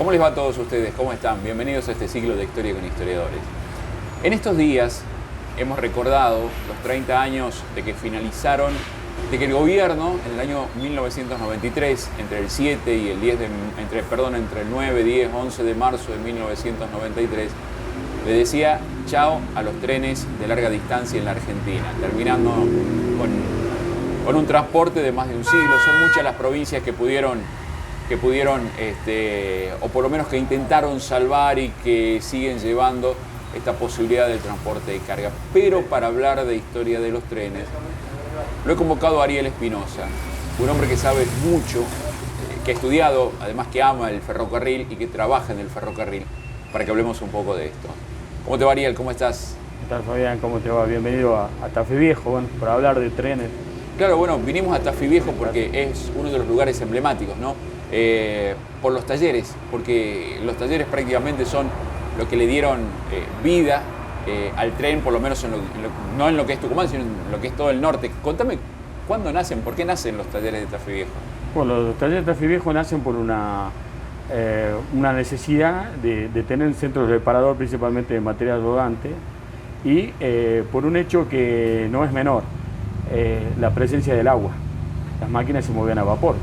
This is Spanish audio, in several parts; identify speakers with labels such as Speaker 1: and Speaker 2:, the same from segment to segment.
Speaker 1: ¿Cómo les va a todos ustedes? ¿Cómo están? Bienvenidos a este ciclo de Historia con Historiadores. En estos días hemos recordado los 30 años de que finalizaron, de que el gobierno en el año 1993, entre el 7 y el 10 entre el 9, 10, 11 de marzo de 1993, le decía chao a los trenes de larga distancia en la Argentina, terminando con un transporte de más de un siglo. Son muchas las provincias que pudieron, o por lo menos que intentaron salvar y que siguen llevando esta posibilidad del transporte de carga. Pero para hablar de historia de los trenes, lo he convocado a Ariel Espinosa, un hombre que sabe mucho, que ha estudiado, además que ama el ferrocarril y que trabaja en el ferrocarril, para que hablemos un poco de esto. ¿Cómo te va, Ariel? ¿Cómo estás?
Speaker 2: ¿Qué tal, Fabián? ¿Cómo te va? Bienvenido a Tafí Viejo, bueno, para hablar de trenes.
Speaker 1: Claro, bueno, vinimos a Tafí Viejo porque es uno de los lugares emblemáticos, ¿no? Por los talleres, porque los talleres prácticamente son lo que le dieron vida al tren, por lo menos no en lo que es Tucumán, sino en lo que es todo el norte. Contame, ¿cuándo nacen? ¿Por qué nacen los talleres de Tafí Viejo?
Speaker 2: Bueno, los talleres de Tafí Viejo nacen por una necesidad de tener un centro reparador, principalmente de material rodante, y por un hecho que no es menor, la presencia del agua. Las máquinas se movían a vapor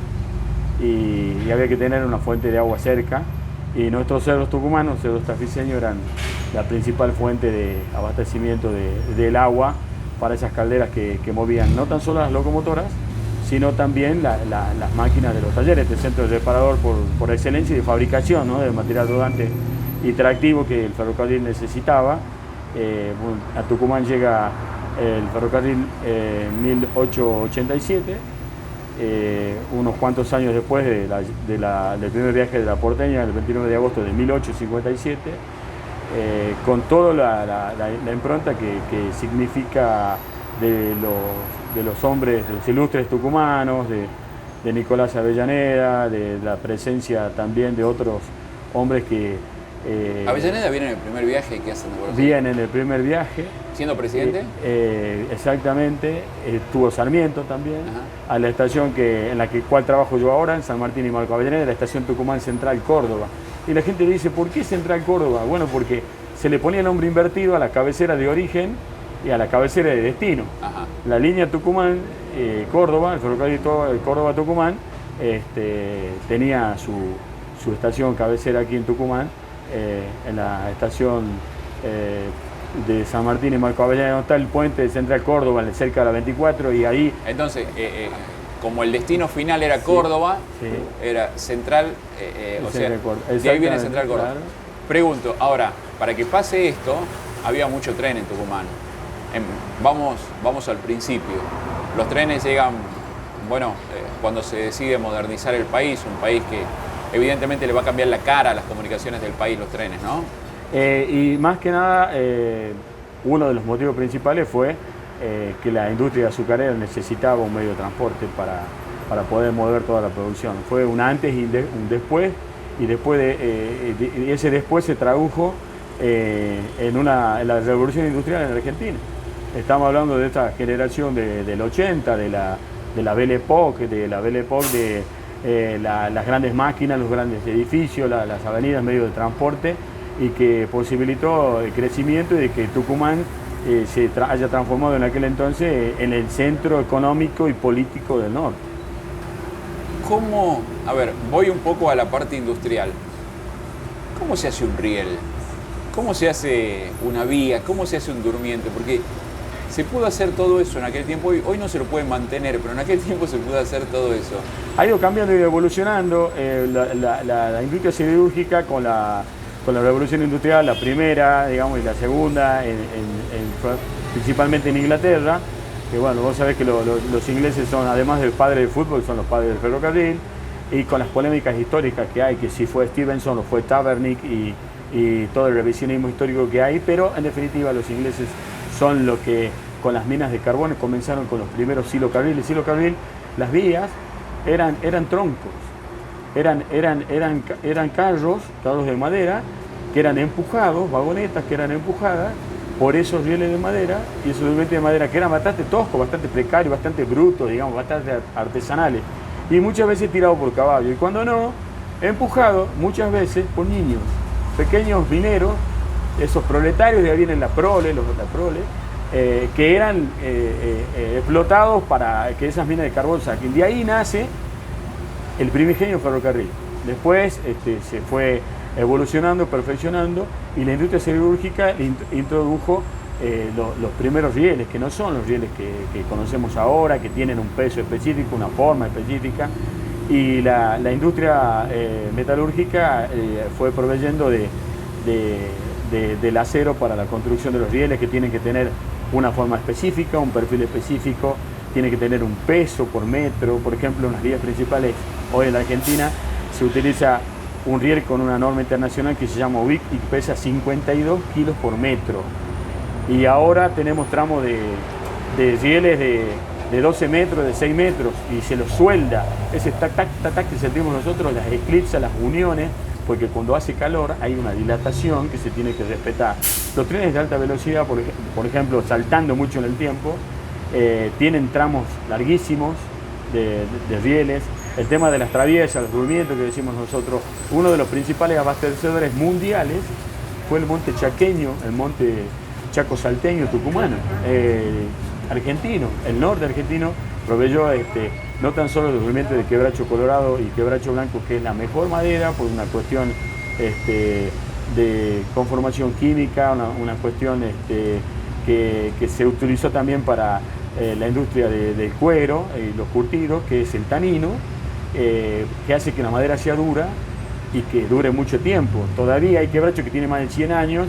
Speaker 2: y había que tener una fuente de agua cerca, y nuestros cerros tucumanos, cerros tafiseños, eran la principal fuente de abastecimiento del agua para esas calderas que movían no tan solo las locomotoras, sino también las máquinas de los talleres, este centro reparador por excelencia y de fabricación, ¿no?, de material rodante y tractivo que el ferrocarril necesitaba. A Tucumán llega el ferrocarril en 1887, unos cuantos años después del primer viaje de la Porteña, el 29 de agosto de 1857, con toda la impronta que significa de los hombres, de los ilustres tucumanos, de Nicolás Avellaneda, de la presencia también de otros hombres que...
Speaker 1: ¿Avellaneda viene en el primer viaje que hacen de Buenos Aires?
Speaker 2: Viene en el primer viaje.
Speaker 1: ¿Siendo presidente?
Speaker 2: Exactamente. Estuvo Sarmiento también. Ajá. A la estación en la cual trabajo yo ahora, en San Martín y Marco Avellaneda, la estación Tucumán Central Córdoba. Y la gente dice, ¿por qué Central Córdoba? Bueno, porque se le ponía el nombre invertido a la cabecera de origen y a la cabecera de destino. Ajá. La línea Tucumán Córdoba, el ferrocarril Córdoba-Tucumán, tenía su estación cabecera aquí en Tucumán, en la estación de San Martín y Marco Avellaneda, donde está el puente de Central Córdoba, cerca de la 24, y ahí...
Speaker 1: Entonces, como el destino final era Córdoba, sí, era Central, de ahí viene Central Córdoba. Claro. Pregunto, ahora, para que pase esto, había mucho tren en Tucumán. Vamos al principio. Los trenes llegan, cuando se decide modernizar el país, un país que evidentemente le va a cambiar la cara a las comunicaciones del país, los trenes, ¿no?
Speaker 2: Y más que nada, uno de los motivos principales fue que la industria azucarera necesitaba un medio de transporte para poder mover toda la producción. Fue un antes y un después, y ese después se tradujo en la revolución industrial en Argentina. Estamos hablando de esta generación del 80, de la Belle Époque, las grandes máquinas, los grandes edificios, las avenidas, medios de transporte, y que posibilitó el crecimiento y de que Tucumán se haya transformado en aquel entonces en el centro económico y político del norte.
Speaker 1: ¿Cómo? A ver, voy un poco a la parte industrial. ¿Cómo se hace un riel? ¿Cómo se hace una vía? ¿Cómo se hace un durmiente? Porque se pudo hacer todo eso en aquel tiempo, hoy no se lo puede mantener, pero en aquel tiempo se pudo hacer todo eso.
Speaker 2: Ha ido cambiando y evolucionando la industria siderúrgica con la revolución industrial, la primera, digamos, y la segunda, principalmente en Inglaterra, que bueno, vos sabés que los ingleses son, además del padre del fútbol, son los padres del ferrocarril, y con las polémicas históricas que hay, que si fue Stephenson o fue Tabernick y todo el revisionismo histórico que hay, pero en definitiva los ingleses son los que con las minas de carbón comenzaron con los primeros silocarriles. Las vías eran troncos, eran carros de madera que eran empujados, vagonetas que eran empujadas por esos rieles de madera, y esos rieles de madera que eran bastante toscos, bastante precarios, bastante brutos, digamos, bastante artesanales, y muchas veces tirados por caballo, y cuando no, empujado muchas veces por niños, pequeños mineros, esos proletarios, de ahí vienen la prole, que eran explotados para que esas minas de carbón saquen. De ahí nace el primigenio ferrocarril. Después se fue evolucionando, perfeccionando, y la industria siderúrgica introdujo los primeros rieles, que no son los rieles que conocemos ahora, que tienen un peso específico, una forma específica, y la industria metalúrgica fue proveyendo del acero para la construcción de los rieles, que tienen que tener una forma específica, un perfil específico, tiene que tener un peso por metro. Por ejemplo, en las vías principales hoy en la Argentina se utiliza un riel con una norma internacional que se llama UBIC y pesa 52 kilos por metro. Y ahora tenemos tramos de rieles de 12 metros, de 6 metros, y se los suelda. Ese tac, tac, tac, tac que sentimos nosotros, las eclipsas, las uniones, porque cuando hace calor hay una dilatación que se tiene que respetar. Los trenes de alta velocidad, por ejemplo, saltando mucho en el tiempo, tienen tramos larguísimos de rieles. El tema de las traviesas, los durmientes que decimos nosotros, uno de los principales abastecedores mundiales fue el monte chaqueño, el monte chaco salteño tucumano, argentino. El norte argentino proveyó no tan solo los durmientes de quebracho colorado y quebracho blanco, que es la mejor madera por una cuestión de conformación química, una cuestión que se utilizó también para la industria del cuero y los curtidos, que es el tanino, que hace que la madera sea dura y que dure mucho tiempo. Todavía hay quebracho que tiene más de 100 años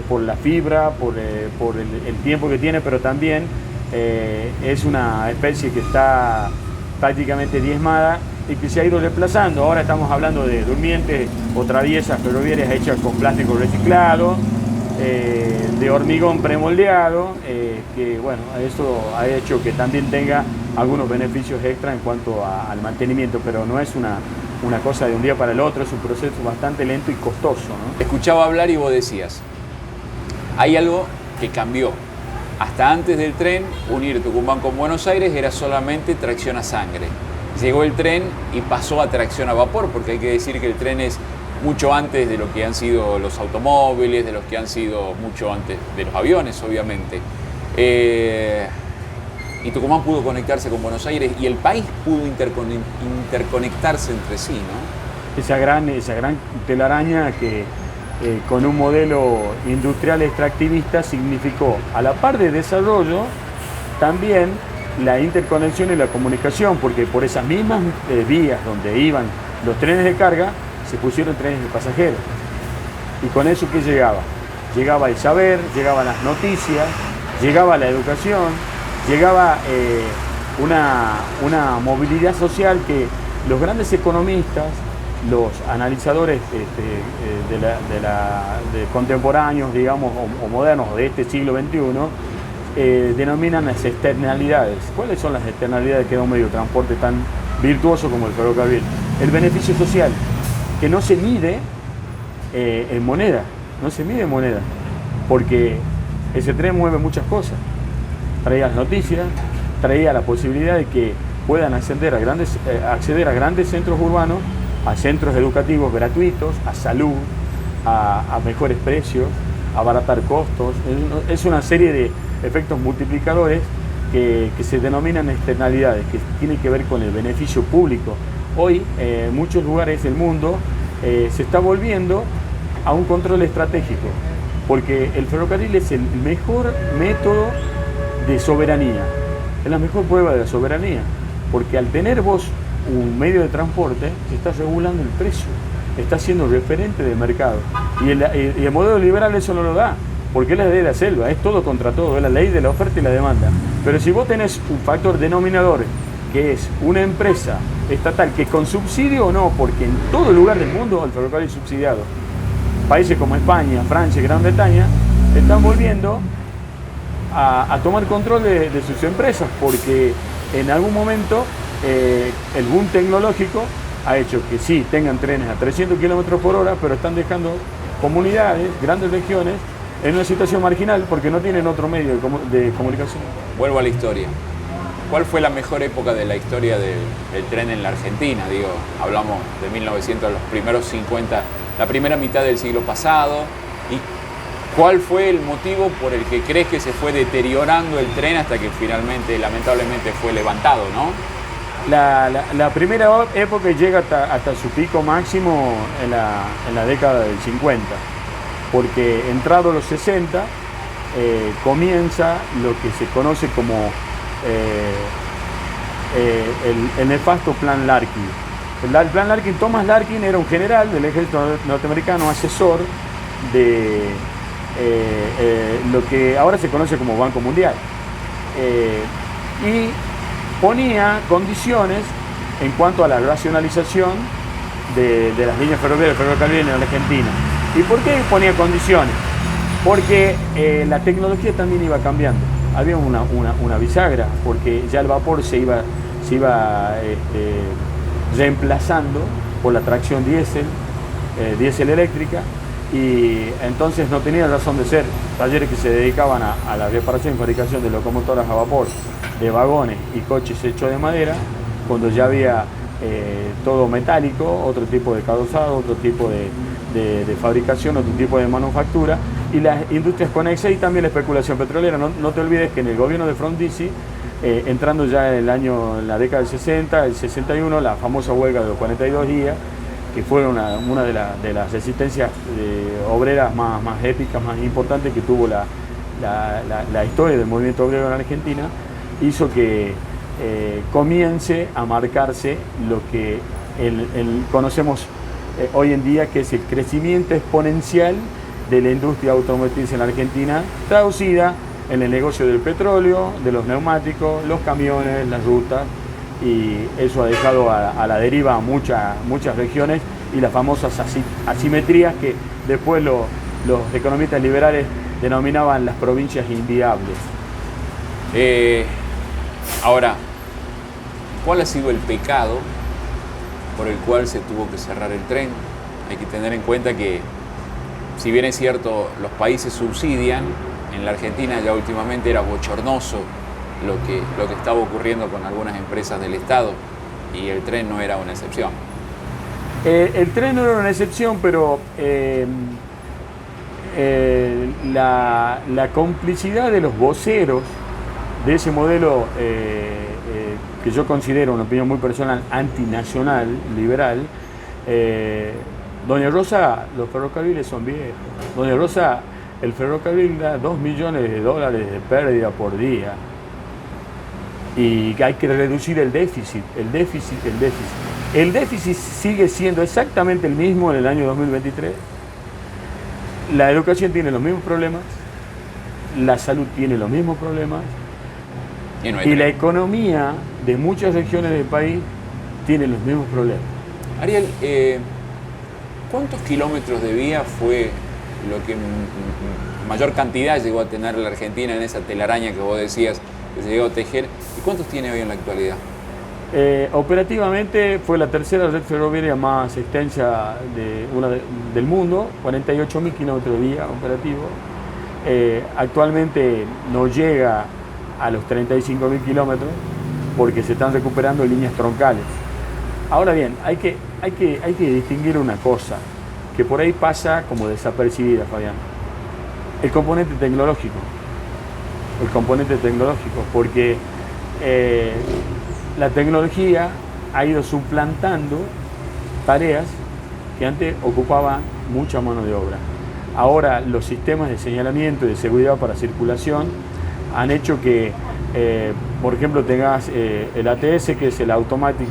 Speaker 2: por la fibra, por el tiempo que tiene, pero también es una especie que está prácticamente diezmada y que se ha ido desplazando. Ahora estamos hablando de durmientes o traviesas ferroviarias hechas con plástico reciclado, de hormigón premoldeado, que bueno, eso ha hecho que también tenga algunos beneficios extra en cuanto al mantenimiento, pero no es una cosa de un día para el otro, es un proceso bastante lento y costoso, ¿no?
Speaker 1: Te escuchaba hablar y vos decías, hay algo que cambió. Hasta antes del tren, unir Tucumán con Buenos Aires era solamente tracción a sangre. Llegó el tren y pasó a tracción a vapor, porque hay que decir que el tren es mucho antes de lo que han sido los automóviles, de los que han sido mucho antes de los aviones, obviamente. Y Tucumán pudo conectarse con Buenos Aires y el país pudo interconectarse entre sí, ¿no?
Speaker 2: Esa gran telaraña que con un modelo industrial extractivista significó, a la par de desarrollo, también la interconexión y la comunicación, porque por esas mismas vías donde iban los trenes de carga, se pusieron trenes de pasajeros. Y con eso, ¿qué llegaba? Llegaba el saber, llegaban las noticias, llegaba la educación, llegaba una movilidad social que los grandes economistas, los analizadores de contemporáneos, digamos, o modernos de este siglo XXI, denominan las externalidades. ¿Cuáles son las externalidades que da un medio de transporte tan virtuoso como el ferrocarril? El beneficio social, que no se mide en moneda, porque ese tren mueve muchas cosas. Traía las noticias, traía la posibilidad de que puedan acceder a grandes centros urbanos, a centros educativos gratuitos, a salud, a mejores precios, a abaratar costos. Es una serie de efectos multiplicadores que se denominan externalidades, que tienen que ver con el beneficio público. Hoy, en muchos lugares del mundo, se está volviendo a un control estratégico, porque el ferrocarril es el mejor método de soberanía, es la mejor prueba de la soberanía, porque al tener vos un medio de transporte, estás regulando el precio, estás siendo referente del mercado. Y el modelo liberal eso no lo da, porque es la ley de la selva, es todo contra todo, es la ley de la oferta y la demanda. Pero si vos tenés un factor denominador, que es una empresa estatal que con subsidio o no, porque en todo lugar del mundo el ferrocarril es subsidiado. Países como España, Francia y Gran Bretaña están volviendo a tomar control de sus empresas, porque en algún momento el boom tecnológico ha hecho que sí, tengan trenes a 300 kilómetros por hora, pero están dejando comunidades, grandes regiones, en una situación marginal porque no tienen otro medio de comunicación.
Speaker 1: Vuelvo a la historia. ¿cuál fue la mejor época de la historia del tren en la Argentina? Digo, hablamos de 1900, los primeros 50, la primera mitad del siglo pasado. ¿Y cuál fue el motivo por el que crees que se fue deteriorando el tren hasta que finalmente, lamentablemente, fue levantado, ¿no?
Speaker 2: La primera época llega hasta su pico máximo en la década del 50, porque entrado los 60 comienza lo que se conoce como el nefasto Plan Larkin. El Plan Larkin, Thomas Larkin era un general del ejército norteamericano, asesor de lo que ahora se conoce como Banco Mundial. Y ponía condiciones en cuanto a la racionalización de las líneas ferroviarias en la Argentina. ¿Y por qué ponía condiciones? Porque la tecnología también iba cambiando. Había una bisagra, porque ya el vapor se iba reemplazando por la tracción diésel eléctrica, y entonces no tenía razón de ser talleres que se dedicaban a la reparación y fabricación de locomotoras a vapor, de vagones y coches hechos de madera, cuando ya había todo metálico, otro tipo de calzado, otro tipo de fabricación, otro tipo de manufactura, y las industrias conexas y también la especulación petrolera. No te olvides que en el gobierno de Frondizi, entrando ya en la década del 60, el 61, la famosa huelga de los 42 días, que fue una de las resistencias obreras más épicas, más importantes que tuvo la historia del movimiento obrero en Argentina, hizo que comience a marcarse lo que conocemos hoy en día, que es el crecimiento exponencial de la industria automotriz en la Argentina, traducida en el negocio del petróleo, de los neumáticos, los camiones, las rutas, y eso ha dejado a la deriva a muchas regiones, y las famosas asimetrías que después los economistas liberales denominaban las provincias inviables.
Speaker 1: Ahora, ¿cuál ha sido el pecado por el cual se tuvo que cerrar el tren? Hay que tener en cuenta que, si bien es cierto, los países subsidian, en la Argentina ya últimamente era bochornoso lo que estaba ocurriendo con algunas empresas del Estado, y el tren no era una excepción.
Speaker 2: El tren no era una excepción, pero la complicidad de los voceros de ese modelo, que yo considero, una opinión muy personal, antinacional, liberal, doña Rosa, los ferrocarriles son viejos. Doña Rosa, el ferrocarril da $2 millones de pérdida por día. Y hay que reducir el déficit. El déficit sigue siendo exactamente el mismo en el año 2023. La educación tiene los mismos problemas, la salud tiene los mismos problemas, y la economía de muchas regiones del país tiene los mismos problemas.
Speaker 1: Ariel, ¿cuántos kilómetros de vía fue lo que mayor cantidad llegó a tener la Argentina en esa telaraña que vos decías que se llegó a tejer? ¿Y cuántos tiene hoy en la actualidad?
Speaker 2: Operativamente fue la tercera red ferroviaria más extensa del mundo, 48.000 kilómetros de vía operativos. Actualmente no llega a los 35.000 kilómetros porque se están recuperando líneas troncales. Ahora bien, hay que distinguir una cosa que por ahí pasa como desapercibida, Fabián: el componente tecnológico. Porque la tecnología ha ido suplantando tareas que antes ocupaban mucha mano de obra. Ahora los sistemas de señalamiento y de seguridad para circulación han hecho que, por ejemplo, tengas el ATS, que es el Automatic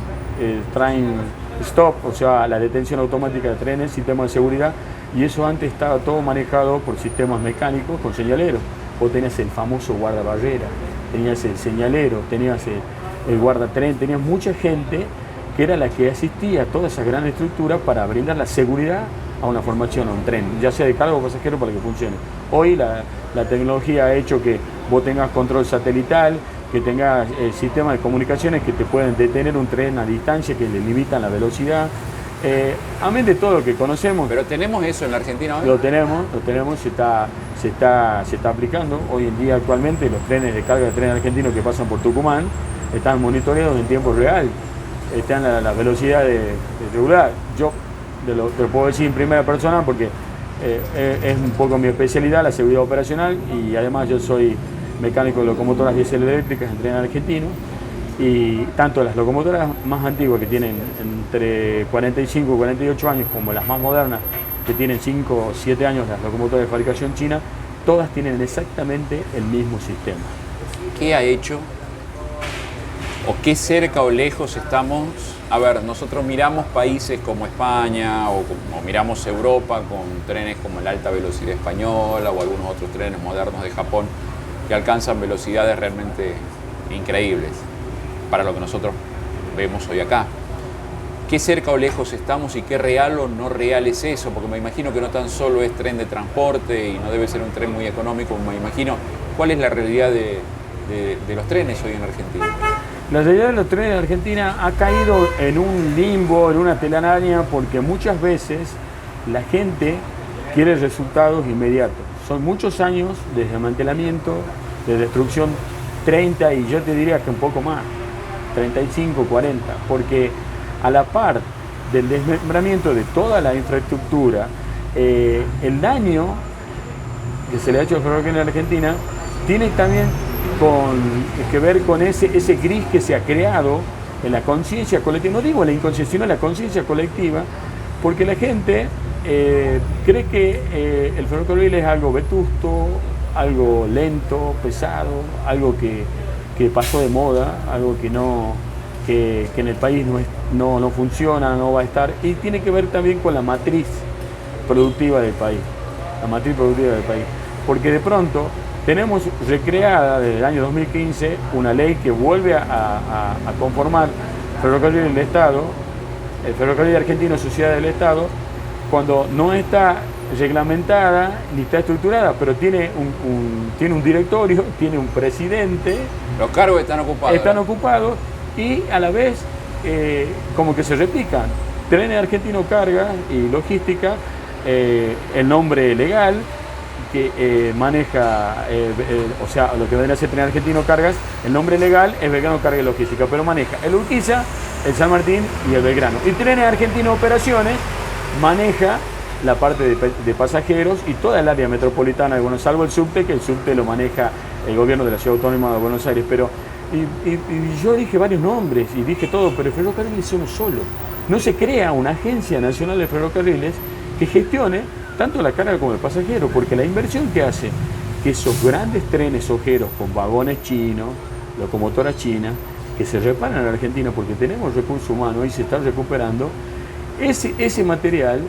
Speaker 2: Train Stop, o sea, la detención automática de trenes, sistema de seguridad, y eso antes estaba todo manejado por sistemas mecánicos con señaleros. Vos tenías el famoso guardabarrera, tenías el señalero, tenías el guardatren, tenías mucha gente que era la que asistía a toda esa gran estructura para brindar la seguridad a una formación, a un tren, ya sea de carga o pasajero, para que funcione. Hoy la tecnología ha hecho que vos tengas control satelital, que tengas sistemas de comunicaciones que te pueden detener un tren a distancia, que le limitan la velocidad. Amén de todo lo que conocemos.
Speaker 1: ¿Pero tenemos eso en la Argentina hoy?
Speaker 2: Lo tenemos, se está aplicando. Hoy en día, actualmente, los trenes de carga de trenes argentinos que pasan por Tucumán están monitoreados en tiempo real, están a la velocidad de regular. Yo te lo puedo decir en primera persona porque es un poco mi especialidad, la seguridad operacional, y además yo soy mecánico de locomotoras diésel eléctricas en tren argentino, y tanto las locomotoras más antiguas, que tienen entre 45 y 48 años, como las más modernas, que tienen 5 o 7 años, las locomotoras de fabricación china, todas tienen exactamente el mismo sistema.
Speaker 1: ¿Qué ha hecho o qué cerca o lejos estamos? A ver, nosotros miramos países como España o miramos Europa con trenes como la alta velocidad española o algunos otros trenes modernos de Japón que alcanzan velocidades realmente increíbles para lo que nosotros vemos hoy acá. ¿Qué cerca o lejos estamos y qué real o no real es eso? Porque me imagino que no tan solo es tren de transporte y no debe ser un tren muy económico, me imagino. ¿Cuál es la realidad de los trenes hoy en Argentina?
Speaker 2: La realidad de los trenes de Argentina ha caído en un limbo, en una telaraña, porque muchas veces la gente quiere resultados inmediatos. Son muchos años de desmantelamiento, de destrucción, 30 y yo te diría que un poco más, 35, 40, porque a la par del desmembramiento de toda la infraestructura, el daño que se le ha hecho al ferrocarril en Argentina tiene también que ver con ese gris que se ha creado en la conciencia colectiva, no digo en la inconsciencia, sino en la conciencia colectiva, porque la gente cree que el ferrocarril es algo vetusto, algo lento, pesado, algo que pasó de moda, algo que en el país no funciona, no va a estar, y tiene que ver también con la matriz productiva del país, porque de pronto tenemos recreada desde el año 2015 una ley que vuelve a conformar Ferrocarril del Estado, el Ferrocarril Argentino Sociedad del Estado, cuando no está reglamentada ni está estructurada, pero tiene un directorio, tiene un presidente.
Speaker 1: Los cargos están ocupados.
Speaker 2: Están ocupados y a la vez como que se replican. Trenes Argentino Carga y Logística, el nombre legal que maneja, o sea, lo que vendría a ser Tren Argentino Cargas, el nombre legal es Belgrano Carga y Logística, pero maneja el Urquiza, el San Martín y el Belgrano. Y Trenes Argentino Operaciones maneja la parte de pasajeros y toda el área metropolitana de Buenos Aires, salvo el subte, que el subte lo maneja el gobierno de la Ciudad Autónoma de Buenos Aires. Pero y yo dije varios nombres y dije todo, pero el ferrocarril es uno solo. No se crea una agencia nacional de ferrocarriles que gestione tanto la carga como el pasajero, porque la inversión que hace que esos grandes trenes ojeros con vagones chinos, locomotoras chinas, que se reparan en Argentina porque tenemos recursos humanos y se están recuperando, ese material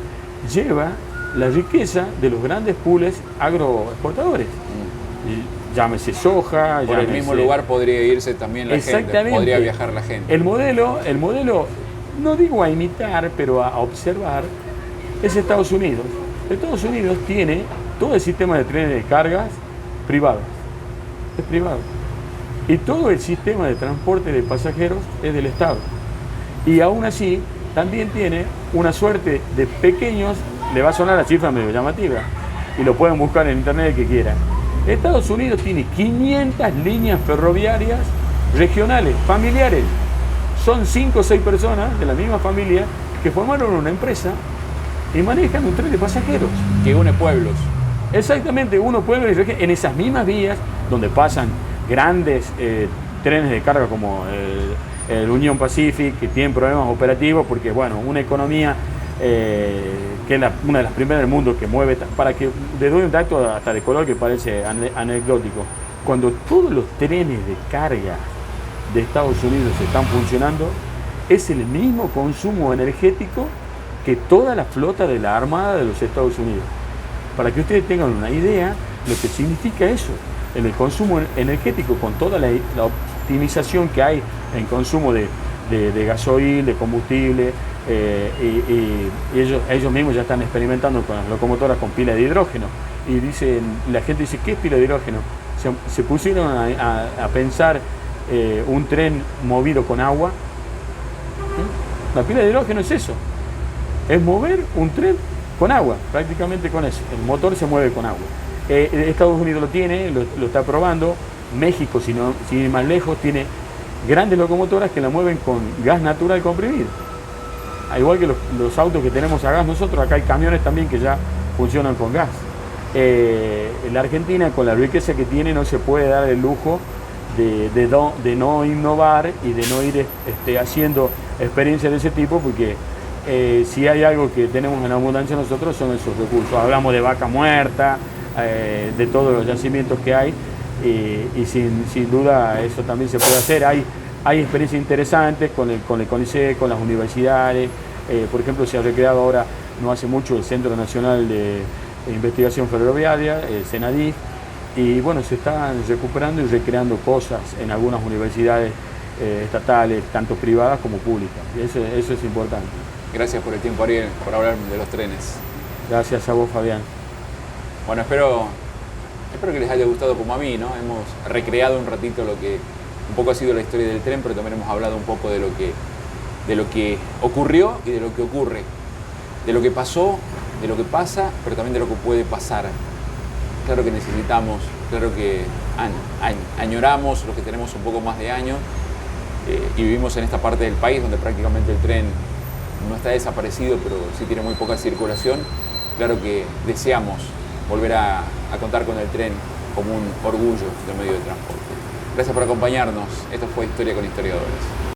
Speaker 2: lleva la riqueza de los grandes pools agroexportadores. Llámese soja,
Speaker 1: por el mismo lugar podría irse también la gente, podría viajar la gente.
Speaker 2: El modelo, no digo a imitar, pero a observar, es Estados Unidos. Estados Unidos tiene todo el sistema de trenes de cargas privados, es privado. Y todo el sistema de transporte de pasajeros es del Estado. Y aún así, también tiene una suerte de pequeños, le va a sonar la cifra medio llamativa, y lo pueden buscar en internet el que quieran. Estados Unidos tiene 500 líneas ferroviarias regionales, familiares. Son 5 o 6 personas de la misma familia que formaron una empresa y manejan un tren de pasajeros.
Speaker 1: Que une pueblos.
Speaker 2: Exactamente, uno pueblos en esas mismas vías donde pasan grandes trenes de carga como el Union Pacific, que tienen problemas operativos porque, bueno, una economía que es una de las primeras del mundo que mueve, para que le doy un dato hasta de color que parece anecdótico. Cuando todos los trenes de carga de Estados Unidos están funcionando, es el mismo consumo energético que toda la flota de la Armada de los Estados Unidos. Para que ustedes tengan una idea lo que significa eso, en el consumo energético, con toda la optimización que hay en consumo de gasoil, de combustible, y ellos mismos ya están experimentando con las locomotoras con pila de hidrógeno. Y la gente dice, ¿qué es pila de hidrógeno? Se pusieron a pensar un tren movido con agua. La pila de hidrógeno es eso. Es mover un tren con agua, prácticamente con eso. El motor se mueve con agua. Estados Unidos lo tiene, lo está probando. México, sin ir más lejos, tiene grandes locomotoras que la mueven con gas natural comprimido. Igual que los autos que tenemos a gas nosotros, acá hay camiones también que ya funcionan con gas. La Argentina, con la riqueza que tiene, no se puede dar el lujo de no innovar y de no ir haciendo experiencias de ese tipo, porque si hay algo que tenemos en abundancia nosotros son esos recursos. Hablamos de vaca muerta, de todos los yacimientos que hay, y sin duda eso también se puede hacer. Hay experiencias interesantes con el CONICET, con las universidades. Por ejemplo, se ha recreado ahora, no hace mucho, el Centro Nacional de Investigación Ferroviaria, el CENADIF, y bueno, se están recuperando y recreando cosas en algunas universidades estatales, tanto privadas como públicas, y eso es importante.
Speaker 1: Gracias por el tiempo, Ariel, por hablar de los trenes.
Speaker 2: Gracias a vos, Fabián.
Speaker 1: Bueno, espero que les haya gustado como a mí, ¿no? Hemos recreado un ratito lo que un poco ha sido la historia del tren, pero también hemos hablado un poco de lo que ocurrió y de lo que ocurre, de lo que pasó, de lo que pasa, pero también de lo que puede pasar. Claro que necesitamos, claro que añoramos los que tenemos un poco más de años y vivimos en esta parte del país donde prácticamente el tren no está desaparecido, pero sí tiene muy poca circulación. Claro que deseamos volver a contar con el tren como un orgullo del medio de transporte. Gracias por acompañarnos. Esto fue Historia con Historiadores.